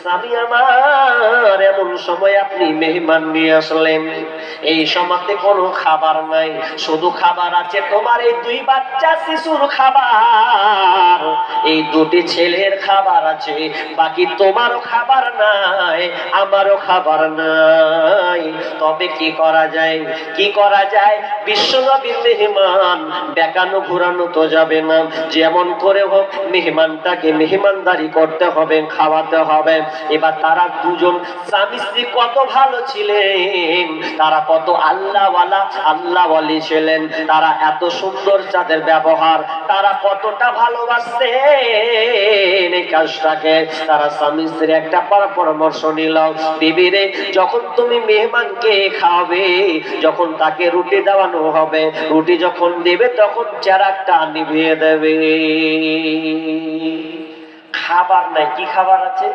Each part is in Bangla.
স্বামী আমার, এমন সময় আপনি মেহমান নিয়ে আসলেন, এই সময়তে কোনো খাবার নাই, শুধু খাবার আছে তোমার এই দুই বাচ্চা শিশুর খাবার, এই দুটি ছেলের খাবার আছে, বাকি তোমারও খাবার নাই, আমারও খাবার নাই। তবে কি করা যায়, কি করা যায়? বিশ্বনবীর মেহমান, বেকানো ঘুরানো তো যাবে না, যেমন করে হোক মেহমানটাকে মেহমানদারি করতে হবে, খাওয়াতে হবে। এবার তারা দুজন স্বামী স্ত্রী কত ভালো ছিলেন, তারা কত আল্লাহওয়ালা আল্লাহওয়ালি ছিলেন, তারা এত সুন্দর তাদের ব্যবহার, তারা কতটা ভালোবাসতেন এই কাজটাকে। তারা স্বামী স্ত্রী একটা পরামর্শ নিল, বিবি রে, যখন তুমি মেহমানকে খাওয়াবে, যখন তাকে রুটি দেওয়ানো হবে, রুটি যখন দেবে তখন চেরাকটা নিভিয়ে দেবে। খাবার নাই, কি খাবার আছে?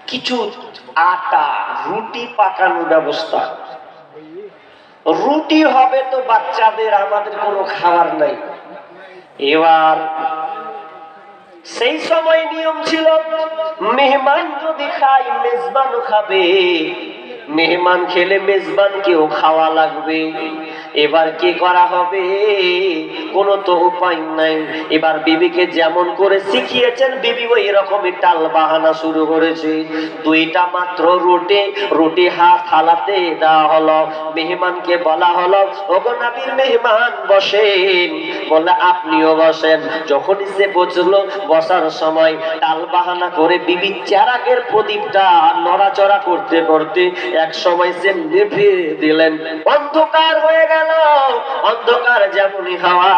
কিছু আটা, রুটি পাকানোর ব্যবস্থা। রুটি হবে তো বাচ্চাদের, আমাদের কোনো খাবার নাই। এবার সেই সময় নিয়ম ছিল, মেহমান যদি খায় মেজবানও খাবে, মেহমান খেলে মেজবানকেও খাওয়া লাগবে। এবার কি করা হবে, কোনো তো উপায় নাই। এবার বিবিকে যেমন করে শিখিয়েছেন, বিবি ওই রকমই টাল বাহানা শুরু করেছে। দুইটা মাত্র রুটি থালাতে দেওয়া হলো, মেহমানকে বলা হলো, ওগো নবীর মেহমান বসেন, বলে আপনিও বসেন। যখনই সে বসলো, বসার সময় টাল বাহানা করে বিবি চেরাগের প্রদীপটা নড়াচড়া করতে করতে এক সময় সে নিভিয়ে দিলেন, অন্ধকার হয়ে গেল। অন্ধকার যেমনই হওয়া,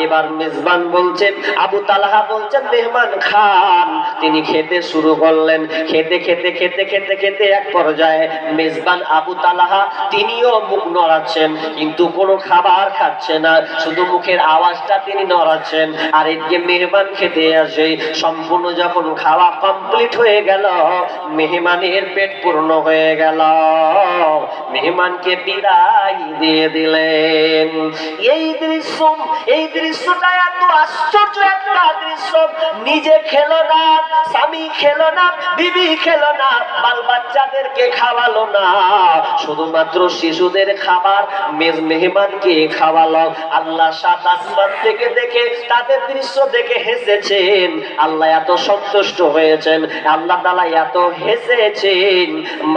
এবার মেজবান বলছেন, আবু তালহা বলছেন, মেহমান খান। তিনি খেতে শুরু করলেন, খেতে খেতে খেতে খেতে খেতে এক পর্যায়ে মেজবান আবু তালহা তিনিও মুখ নড়াচ্ছেন, কিন্তু কোনো খাবার খাচ্ছে না, শুধু মুখের আওয়াজটা তিনি নড়াচ্ছেন। আর এদিকে মেহমান খেতে আসে, সম্পূর্ণ যখন খাওয়া কমপ্লিট হয়ে গেল, মেহমানের পেট পূর্ণ হয়ে গেল, মেহমানকে বিদায় দিয়ে দিলেন। এই দৃশ্যটা এত আশ্চর্য একটা দৃশ্য, নিজে খেলো না, স্বামী খেলো না, বিবি খেলো না, বাল বাচ্চাদেরকে খাওয়ালো না, শুধুমাত্র শিশুদের খাবার মেহমানকে খাওয়ালো। আল্লাহ সাত আসমান থেকে দেখে, তাদের দৃশ্য দেখে হেসেছেন, আল্লাহ এত সন্তুষ্ট হয়েছেন, আল্লাহ তাআলা এত হেসেছেন।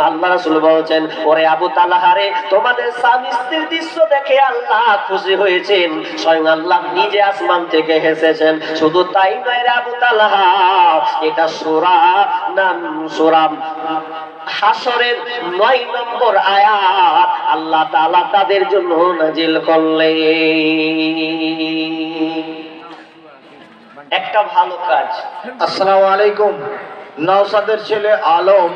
আল্লাহ রাসূল বলছেন, ওরে আবু তালহারে, তোমাদের স্বামী স্ত্রীর দৃশ্য দেখে আল্লাহ খুশি হয়েছেন, স্বয়ং আল্লাহ নিজে আসমান থেকে হেসেছেন। শুধু তাই নয় রে আবু তালহা, এটা সূরা হাসরের 9 নম্বর আয়াত আল্লাহ তাআলা তাদের জন্য নাজিল করলেন। একটা ভালো কাজ। আসসালামু আলাইকুম। নওশাদের ছেলে আলম,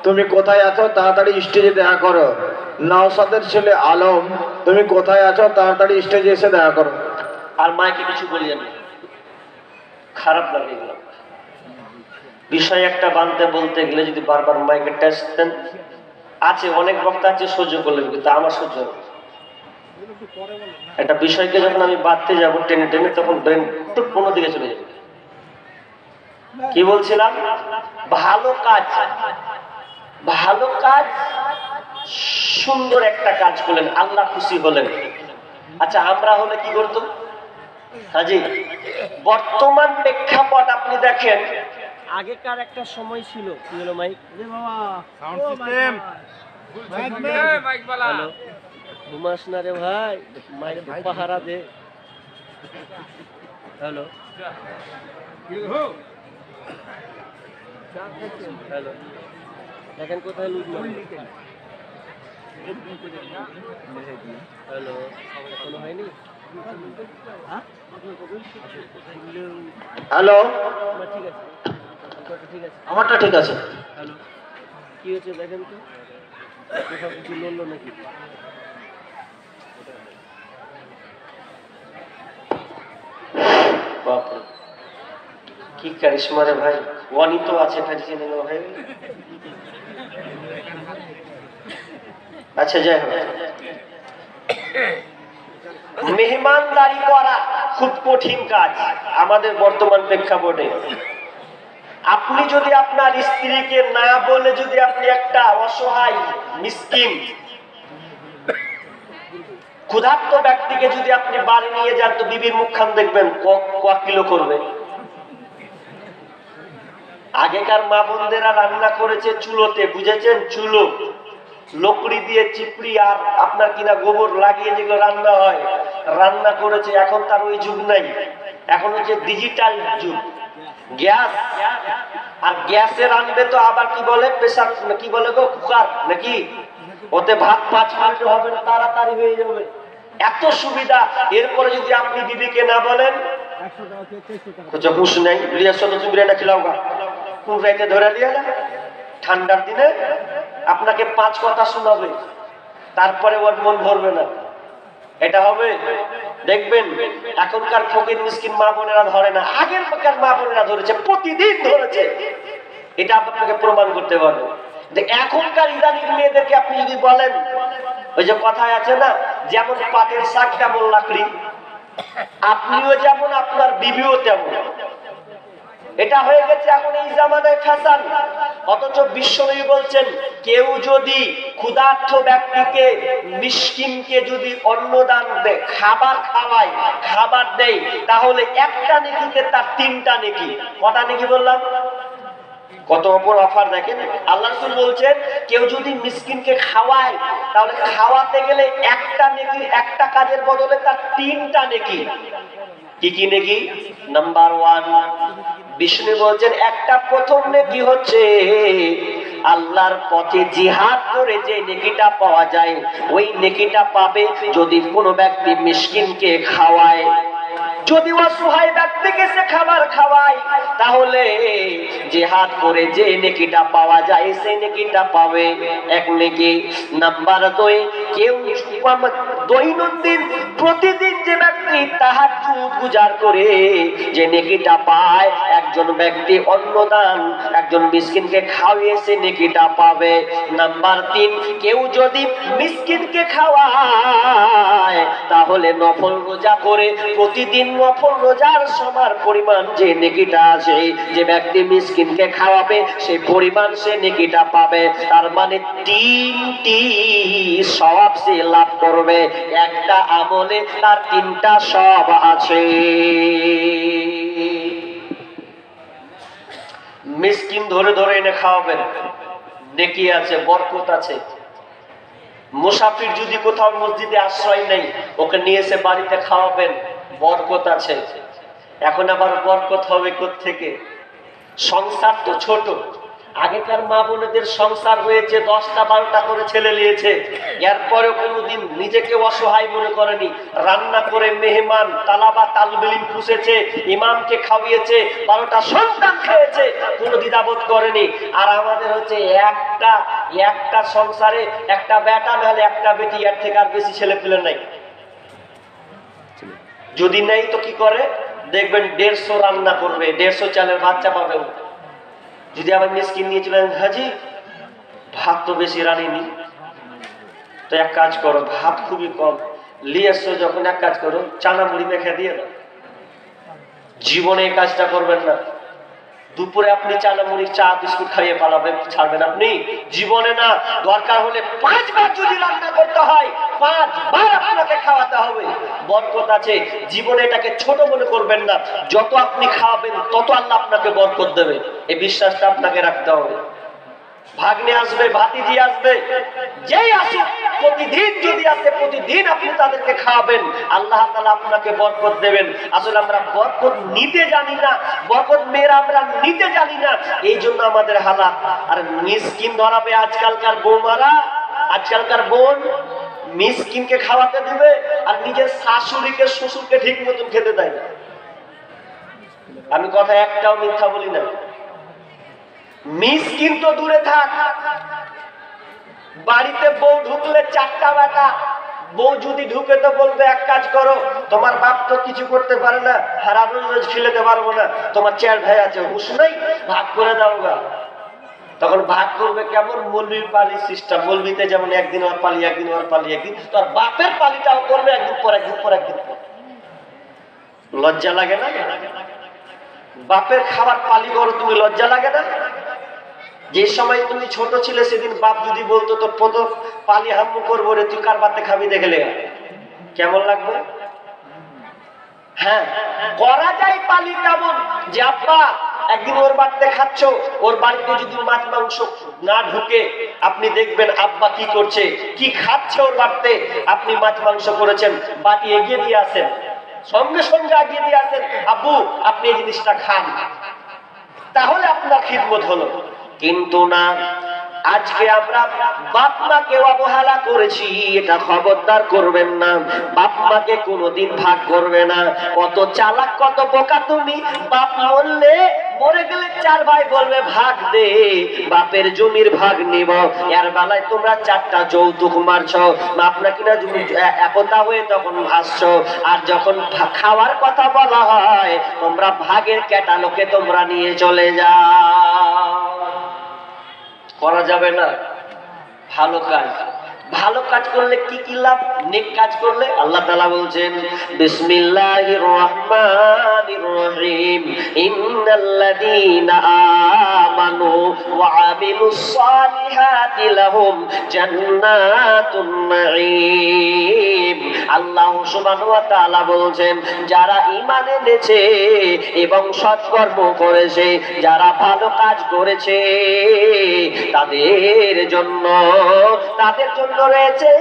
তুমি কোথায় আছো? তাড়াতাড়ি স্টেজে দেখা করো। নওশাদের ছেলে আলম, তুমি কোথায় আছো? তাড়াতাড়ি স্টেজে এসে দেখা করো। আর মাইকে কিছু বলিয়েন, খারাপ লাগে এগুলো। বিষয় একটা বানতে বলতে গেলে যদি বারবার মাইকে টেস্ট দেন, আছে অনেক বক্তা আছে সহ্য করলেন, কিন্তু আমার সহ্য হবে না। একটা বিষয়কে যখন আমি বাঁধতে যাব টেনে টেনে, তখন ব্রেন টুক কোনো দিকে চলে যাবে। কি বলছিলাম? ভালো কাজ, ভালো কাজ, সুন্দর একটা কাজ করলেন, আল্লাহ খুশি হলেন। আচ্ছা, আমরা হলে কি করতাম? হাজি, বর্তমান প্রেক্ষাপট আপনি দেখেন, আগেকার একটা সময় ছিল, কি হলো মাইক, সাউন্ড সিস্টেম, হ্যালো, ঘুমাস না রে ভাই, মাইক পাহারা দে। হ্যালো হ্যালো, দেখেন কোথায় লুজ মারি। হ্যালো, এখনো হয়নি? হ্যালো, ঠিক আছে, ঠিক আছে, আমারটা ঠিক আছে। হ্যালো, কি হয়েছে দেখেন তো, কোথাও কিছু লড়লো নাকি? বাপরে, কি কারিশমা রে ভাই, ওয়ানি তো আছে কাজে নেই ভাই। আচ্ছা, যাই হোক, মেহমানদারি করা খুব কঠিন কাজ আমাদের বর্তমান প্রেক্ষাপটে। আপনি যদি আপনার স্ত্রীকে না বলে যদি আপনি একটা অসহায় মিসকিন ক্ষুধার্ত ব্যক্তিকে যদি আপনি বাড়ি নিয়ে যান, তো বিবির মুখখান দেখবেন ক কিলো করবে। আগেকার মা বোনদেরা রান্না করেছে চুলোতে, বুঝেছেন? চুলো, লকড়ি দিয়ে চিপড়ি আর আপনার কিনা গোবর লাগিয়ে যেগুলো রান্না হয়, রান্না করেছে। এখন তার ওই যুগ নাই, এখন হচ্ছে ডিজিটাল যুগ, গ্যাস। আর গ্যাসে রান্নবে তো আবার কি বলে, প্রেসার, কি বলে গো, কুকার নাকি, ওতে ভাত 5 মিনিট হবে না, তাড়াতাড়ি হয়ে যাবে, এত সুবিধা। এরপরে যদি আপনি বিবিকে না বলেন, হুশ নেই, তুমি রেনা খিলাও গা, কোন রাইতে ধরে দিয়ে না, ঠান্ডার দিনে আপনাকে 5 কথা শোনাবে, তারপরে ওর মন ভরবে না। এটা হবে? দেখবেন এখনকার ফকির মিসকিন মা বোনেরা ধরে না, আগের মা বোনেরা ধরেছে, প্রতিদিন ধরেছে। এটা আপনাকে প্রমাণ করতে পারবে যে এখনকার ইদানিং মেয়েদেরকে আপনি যদি বলেন, ওই যে কথায় আছে না, যেমন পাটের শাক তেমন লাকড়ি, আপনিও যেমন আপনার বিবিও তেমন। এটা হয়ে গেছে এখন এই জামানায় ফ্যাশন। অথচ বিশ্বনবী বলছেন, কেউ যদি ক্ষুধার্ত ব্যক্তিকে, মিসকিনকে যদি অন্নদান দেয়, খাবার খাওয়ায়, খাবার দেয়, তাহলে একটা নেকিতে তার 3টা নেকি। কটা নেকি বললাম? কত অপর অফার দেখেন। আল্লাহ রাসূল বলছেন, কেউ যদি মিসকিনকে খাওয়ায়, তাহলে খাওয়াতে গেলে একটা নেকি, একটা কাজের বদলে তার 3টা নেকি। কি কি নেকি? নাম্বার 1, বিষ্ণু বলছেন, একটা প্রথম নেকি হচ্ছে আল্লাহর পথে জিহাদ করে যে নেকিটা পাওয়া যায়, ওই নেকিটা পাবে যদি কোনো ব্যক্তি মিসকিনকে খাওয়ায়। যদি অসহায় ব্যক্তিকে সে খাবার খাওয়ায়, তাহলে জিহাদ করে যে নেকিটা পাওয়া যায় সেই নেকিটা পাবে, এক নেকি। নাম্বার 2, কেউ দৈনন্দিন প্রতিদিন যে ব্যক্তি তাহাজ্জুদ গুজার করে যে নেকিটা পায়, একজন ব্যক্তি অন্নদান একজন মিসকিনকে খাওয়িয়ে সে নেকিটা পাবে। নাম্বার 3, কেউ যদি মিসকিনকে খাওয়ায়, তাহলে নফল রোজা করে প্রতিদিন নফল রোজার সমান পরিমাণ যে নেকিটা আছে, যে ব্যক্তি মিসকিনকে খাওয়াবে সেই পরিমাণ সে নেকিটা পাবে। তার মানে 3টি সওয়াব সে লাভ করবে, একটা আমলে তার 3টা সওয়াব আছে। মিসকিন ধরে ধরে এনে খাওয়াবেন, নেকি আছে, বরকত আছে। মুসাফির যদি কোথাও মসজিদে আশ্রয় নেই, ওকে নিয়ে এসে বাড়িতে খাওয়াবেন, বরকত আছে। এখন আবার বরকত হবে কোত্থেকে? সংসার তো ছোট। আগেকার মা বোনেদের সংসার হয়েছে 10টা 12টা করে ছেলে নিয়েছে, এরপরে কোনোদিন নিজেকে অসহায় মনে করেনি, রান্না করে মেহমান তালাবা তালবিলিম পুষেছে, ইমামকে খাওয়িয়েছে, 12টা সন্তান খেয়েছে, কোনো দ্বিধাবোধ করেনি। আর আমাদের হচ্ছে একটা সংসারে একটা বেটা নাহলে একটা বেটি, এর থেকে আর বেশি ছেলে পেলে নাই। যদি নেই তো কি করে, দেখবেন 150 রান্না করবে, 150 চালের ভাত চাপাবে। যদি আবার মিসকিন নিয়ে চলেন, হাজি ভাত তো বেশি রানিনি, তো এক কাজ করো, ভাত খুবই কম নিয়ে এসছো, যখন এক কাজ করো, চানা মুড়ি মেখে দিয়ে দাও। জীবনে এই কাজটা করবেন না। দুপুরে আপনি চানা মুড়ি চা বিস্কুট খাইয়ে পালাবেন, ছাড়বেন আপনি? জীবনে না। দরকার হলে 5 বার যদি রান্না করতে হয়, 5 বার আপনাকে খাওয়াতে হবে, বরকত আছে। জীবনে এটাকে ছোট মনে করবেন না। যত আপনি খাওয়াবেন তত আল্লাহ আপনাকে বরকত দেবে, এই বিশ্বাসটা আপনাকে রাখতে হবে। ভাগ্নে আসবে, ভাতিজি আসবে, যেই আসুক, প্রতিদিন যদি আসে, প্রতিদিন আপনি তাদেরকে খাওয়াবেন, আল্লাহ তাআলা আপনাকে বরকত দেবেন। আসলে আমরা বরকত নিতে জানি না, বরকত মেয়েরা আমরা নিতে জানি না, এই জন্য আমাদের হালাত। আর মিসকিন ধরাবে আজকালকার বৌমারা, আজকালকার বোন মিসকিনকে খাওয়াতে দিবে, আর নিজের শাশুড়িকে শ্বশুরকে ঠিক মতন খেতে দেয় না। আমি কথা একটাও মিথ্যা বলি না। মিসকিন তো দূরে থাক, বাড়িতে বউ ঢুকলে 4টা বেটা, বউ যদি ঢুকে তো বলবে, এক কাজ করো, তোমার বাপ তো কিছু করতে পারে না, হারাম রোজ খিলাতে পারবো না, তোমার 4 ভাই আছে, হুশ নাই, ভাগ করে দাও গা। তখন ভাগ করবে কেমন? মৌলবীর পালি সিস্টেম। মৌলবীতে যেমন একদিন ওর পালি, একদিন ওর পালি, একদিন তোর বাপের পালিটাও করবে, একদিন পর একদিন পর একদিন পর। লজ্জা লাগে না? বাপের খাবার পালি করো, তুমি লজ্জা লাগে না? যে সময় তুমি ছোট ছিলে সেদিন বাপ যদি বলতো তোর প্রথম পালি হাম্মু করবো রে, তুই কার বাতে খাবি দেখলে কেমন লাগবে? হ্যাঁ, করা যায় পালি তেমন যে আব্বা একদিন ওর বাড়িতে খাচ্ছ, ওর বাড়িতে যদি মাছ মাংস না ঢুকে আপনি দেখবেন আব্বা কি করছে, কি খাচ্ছে ওর বাড়িতে, আপনি মাছ মাংস করেছেন, বাটি এগিয়ে দিয়ে আসেন, সঙ্গে সঙ্গে এগিয়ে দিয়ে আসেন, আব্বু আপনি এই জিনিসটা খান, তাহলে আপনার খিদমত হলো। কিন্তু না, আজকে আমরা বাপ মাকে অবহেলা করেছি, এটা খবরদার করবেন না। বাপ মাকে কোনোদিন ভাগ করবে না। কত চালাক, কত বোকা তুমি! বাপ মরলে, মরে গেলে চার ভাই বলবে ভাগ দে, বাপের জমির ভাগ নিব। এর বেলায় তোমরা চারটা যৌতুক মারছ, আপনাকে না একতা হয়ে তখন আসছো, আর যখন খাওয়ার কথা বলা হয় তোমরা ভাগের ক্যাটালগে তোমরা নিয়ে চলে যাও। করা যাবে না। ভালো কাজ, ভালো কাজ করলে কি কি লাভ? নেক কাজ করলে আল্লাহ তাআলা বলছেন বিসমিল্লাহির রহমানির রহিম, ইন্নাল্লাযীনা আমানু ওয়া আমিলুস সালিহাতি লাহুম জান্নাতুন নাঈম। আল্লাহ সুবহানাহু ওয়া তাআলা বলছেন যারা ঈমান এনেছে এবং সৎকর্ম করেছে, যারা ভালো কাজ করেছে, তাদের জন্য রয়েছে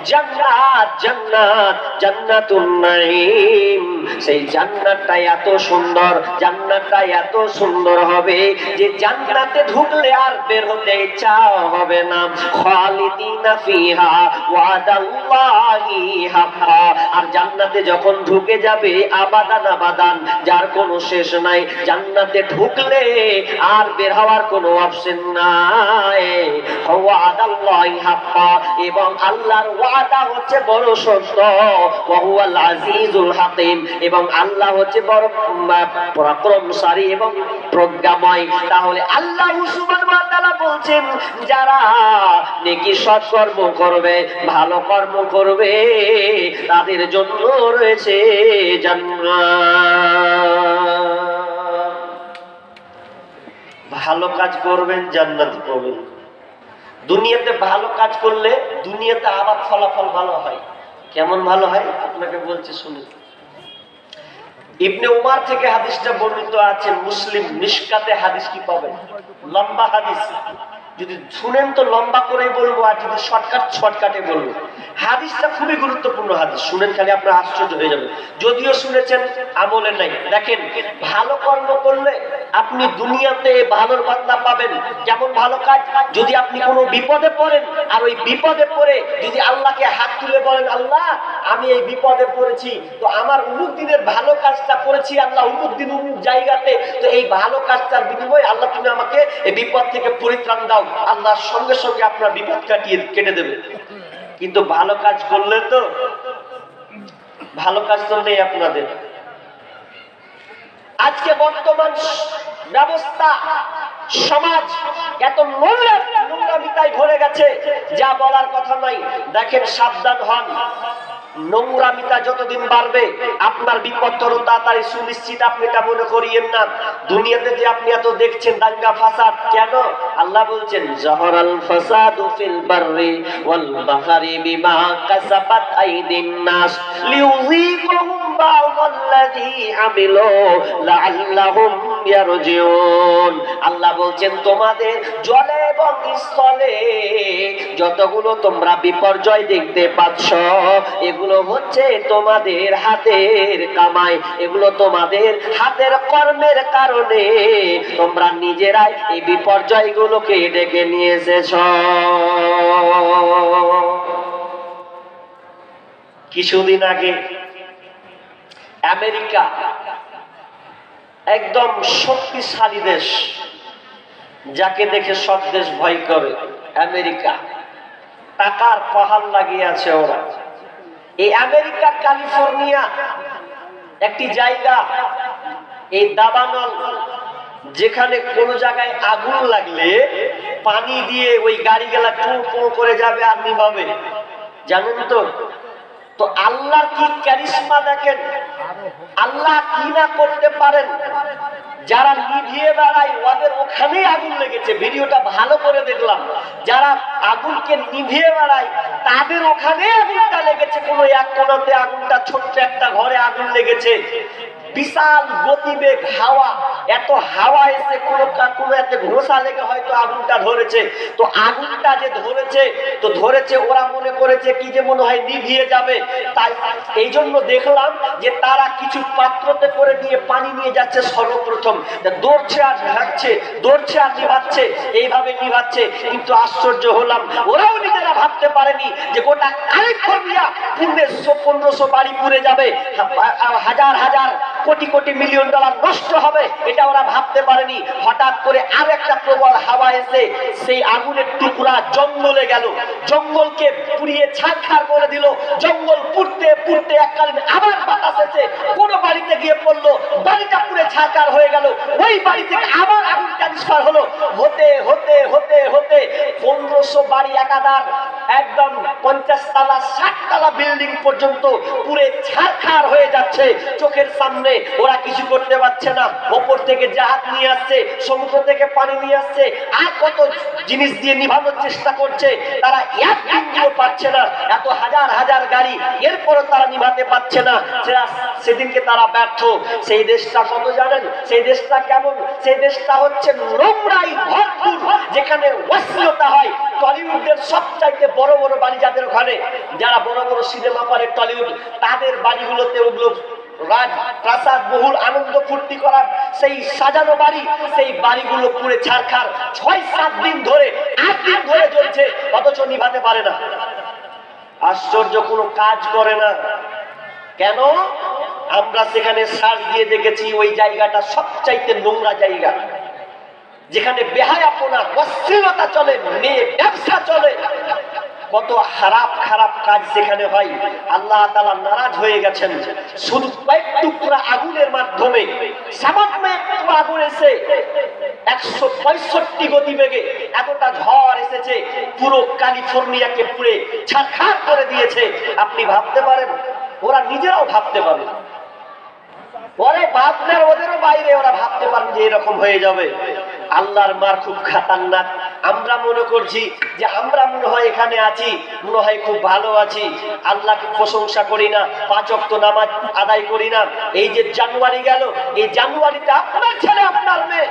জান্নাত, জান্নাত, জান্নাতুন নাঈম। সেই জান্নাতটা এত সুন্দর, জান্নাতটা এত সুন্দর হবে যে জান্নাতে ঢুকলে আর বের হতে ইচ্ছা হবে না। খালিদিনা ফিহা ওয়াদাল্লাহি হাক্কা। আর জান্নাতে যখন ঢুকে যাবে আবাদান আবাদান, যার কোনো শেষ নাই। জান্নাতে ঢুকলে আর বের হওয়ার কোনো অপশন নাই। ওয়াদাল্লাহি হাক্কা, এবং আল্লাহর ওয়াদা হচ্ছে বড় সত্য। ওয়া হুয়াল আজিজুল হাকিম, এবং আল্লাহ হচ্ছে বড় পরাক্রমশালী এবং প্রজ্ঞাময়। তাহলে আল্লাহ সুবহানাহু ওয়া তাআলা বলছেন যারা নেকি সৎকর্ম করবে, ভালো কর্ম করবে, তাদের জন্য রয়েছে জান্নাত। ভালো কাজ করবেন, জান্নাত পাবেন। দুনিয়াতে ভালো কাজ করলে দুনিয়াতে আবার ফলাফল ভালো হয়। কেমন ভালো হয় আপনাকে বলছি শুনুন। ইবনে উমার থেকে হাদিসটা বর্ণিত আছে, মুসলিম মিশকাতে হাদিস কি পাবেন, লম্বা হাদিস। যদি শুনেন তো লম্বা করেই বলবো, আর যদি শর্টকাটে বলবো। হাদিসটা খুবই গুরুত্বপূর্ণ হাদিস, শুনেন খালি আপনার আশ্চর্য হয়ে যাবে। যদিও শুনেছেন আমলে নাই। দেখেন, ভালো কর্ম করলে আপনি দুনিয়াতে ভালোর বদলা পাবেন। যেমন ভালো কাজ, যদি আপনি কোনো বিপদে পড়েন, আর ওই বিপদে পড়ে যদি আল্লাহকে হাত তুলে বলেন আল্লাহ আমি এই বিপদে পড়েছি, তো আমার অমুক দিনের ভালো কাজটা করেছি আল্লাহ অমুক দিন অমুক জায়গাতে, তো এই ভালো কাজটার বিনিময়ে আল্লাহ তুমি আমাকে এই বিপদ থেকে পরিত্রাণ দাও, আল্লাহ সঙ্গে সঙ্গে আপনার বিপদ কেটে দেবে। কিন্তু ভালো কাজ করলে তো, ভালো কাজ তো নেই আপনাদের। আজকে বর্তমান ব্যবস্থা, সমাজ এত নোংরামিতায় ভরে গেছে যা বলার কথা নাই। দেখেন, সাবধান হন। নোংরামিতা যতদিন বাড়বে আপনার বিপদ তত তাড়াতাড়ি সুনিশ্চিত। আপনি এটা মনে করিয়েন না। দুনিয়াতে যে আপনি এত দেখছেন দাঙ্গা ফাসাদ, কেন? আল্লাহ বলছেন জাহরাল ফাসাদু ফিল বাররি ওয়াল বাহরি বিমা কাসাবাত আইদিন নাস লিউযীকুহুম বা'দাল্লাযী আমিলু লাআল্লাহুম ইয়ারজিউন। আল্লাহ বলছেন তোমাদের জলে এবং স্থলে যতগুলো তোমরা বিপর্যয় দেখতে পাচ্ছ, এগুলো হচ্ছে তোমাদের হাতের কামাই, এগুলো তোমাদের হাতের কর্মের কারণে তোমরা নিজেরাই এই বিপর্যয়গুলোকে ডেকে নিয়ে এসেছ। কিছুদিন আগে আমেরিকা, একদম শক্তিশালী দেশ, যাকে দেখে সব দেশ ভয় করে, আমেরিকা, টাকার পাহাড় লাগিয়ে আছে ওরা। এই আমেরিকা ক্যালিফোর্নিয়া একটি জায়গা, এই দাবানল, যেখানে কোন জায়গায় আগুন লাগলে পানি দিয়ে ওই গাড়িগুলা টু করে যাবে আর নিভাবে, জানেন তো? তো আল্লাহর কি ক্যারিশমা দেখেন। আল্লাহ কি না করতে পারেন। যারা নিভিয়ে বেড়ায় ওদের ওখানেই আগুন লেগেছে, ভিডিওটা ভালো করে দেখলাম। যারা আগুনকে নিভিয়ে বেড়ায় তাদের ওখানে আগুনটা লেগেছে, কোনো এক কোণাতে আগুনটা, ছোট্ট একটা ঘরে আগুন লেগেছে। বিশাল গতিবেগ হাওয়া, এত হাওয়া এসে কোনো এতে ঘোষা লেগে হয়তো আগুনটা ধরেছে। তো আগুনটা যে ধরেছে ওরা মনে করেছে কি যে মনে হয় নিভিয়ে যাবে। তাই এই জন্য দেখলাম যে তারা কিছু পাত্রতে করে নিয়ে পানি নিয়ে যাচ্ছে সর্বপ্রথম, দৌড়ছে আর ঢাকছে, দৌড়ছে আর নিভাচ্ছে, এইভাবে নিভাচ্ছে। কিন্তু আশ্চর্য হলাম, ওরাও নিজেরা ভাবতে পারেনি যে গোটা ক্যালিফোর্নিয়া 1500 বাড়ি পুড়ে যাবে, হাজার হাজার কোটি কোটি মিলিয়ন ডলার নষ্ট হবে, এটা ওরা ভাবতে পারেনি। হঠাৎ করে আর একটা প্রবল হাওয়া এসে সেই আগুনের টুকরা জঙ্গলে গেল, জঙ্গলকে পুড়িয়ে ছারখার করে দিল। জঙ্গল পুড়তে পুড়তে এককালীন আবার বাতাস এসে কোন বাড়িতে গিয়ে পড়লো, বাড়িটা পুড়ে ছারখার হয়ে গেল। ওই বাড়ি থেকে আবার আগুন ট্রান্সফার হলো, হতে হতে হতে হতে 1500 বাড়ি একাধার, একদম 50 তলা 60 তলা বিল্ডিং পর্যন্ত পুড়ে ছারখার হয়ে যাচ্ছে চোখের সামনে। ওরা কিছু করতে পারছে না, ওপর থেকে জাহাজ নিয়ে আসছে, সমুদ্র থেকে পানি নিয়ে আসছে, আর কত জিনিস দিয়ে নিভানোর চেষ্টা করছে, তারা এক বিন্দুও পারছে না। এত হাজার হাজার গাড়ি, এরপরও তারা নিভাতে পারছে না। সেদিনকে তারা ব্যর্থ। সেই দেশটা কত জানেন? সেই দেশটা কেমন? সেই দেশটা হচ্ছে নোংরাই ভরপুর, যেখানে অশ্লীলতা হয়। টলিউডের সবচাইতে বড় বড় বাড়ি যাদের ওখানে, যারা বড় বড় সিনেমা করে টলিউড, তাদের বাড়িগুলোতে ওগুলো রাজ প্রাসাদ, বহুল আনন্দ ফুর্তি করার সেই সাজানো বাড়ি, সেই বাড়িগুলো পুড়ে ছারখার 6-7 দিন ধরে, 8 দিন ধরে জ্বলছে, অথচ নিভাতে পারে না। আশ্চর্য, কোনো কাজ করে না কেন? আমরা সেখানে সার্চ দিয়ে দেখেছি ওই জায়গাটা সবচাইতে নোংরা জায়গা, যেখানে বেহায়াপনা, অশ্লীলতা চলে, মেয়ে ব্যবসা চলে, কত খারাপ খারাপ কাজ সেখানে হয়। আল্লাহ তাআলা নারাজ হয়ে গেছেন। শুধু কয়েক টুকরা আগুনের মাধ্যমে, সামান্য একটু আগুন এসে 165 গতিবেগে এতটা ঝড় এসেছে, পুরো ক্যালিফোর্নিয়াকে পুড়ে ছারখার করে দিয়েছে। আপনি ভাবতে পারেন? ওরা নিজেরাও ভাবতে পারে, ওরা ভাবনার ওদেরও বাইরে, ওরা ভাবতে পারেন যে এরকম হয়ে যাবে। আল্লাহর মার খুব খাতারনাক। আমরা মনে করছি যে আমরা মনে হয় এখানে আছি, মনে হয় খুব ভালো আছি, আল্লাহকে প্রশংসা করি না, 5 ওয়াক্ত নামাজ আদায় করি না। এই যে জানুয়ারি গেল, এই জানুয়ারিতে আপনার ছেলে আপনার মেয়ে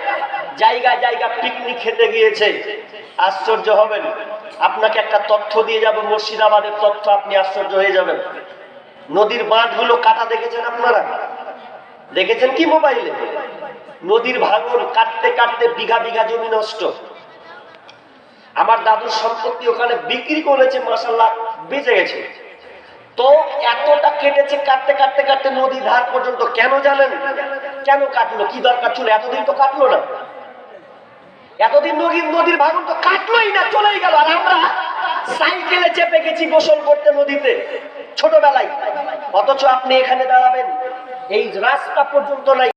জায়গায় জায়গা পিকনিক খেতে গিয়েছে। আশ্চর্য হবেন। আপনাকে একটা তথ্য দিয়ে যাব, মুর্শিদাবাদের তথ্য, আপনি আশ্চর্য হয়ে যাবেন। নদীর বাঁধগুলো কাটা দেখেছেন আপনারা? দেখেছেন কি মোবাইলে? নদীর ভাঙন কাটতে কাটতে বিঘা বিঘা জমি নষ্ট। আমার দাদুর সম্পত্তি ওখানে বিক্রি করেছে, মাশাআল্লাহ বেঁচে গেছে। তো এতটা কেটেছে, কাটতে কাটতে কাটতে নদী ধার পর্যন্ত। কেন জানেন? কেন কাটলো? কি দরকার ছিল? এতদিন তো কাটলো না, এতদিন নদীর ভাঙন তো কাটলোই না, চলেই গেল। আর আমরা সাইকেলে চেপে গেছি গোসল করতে নদীতে ছোটবেলায়, অথচ আপনি এখানে দাঁড়াবেন, এই রাস্তা পর্যন্ত নাই।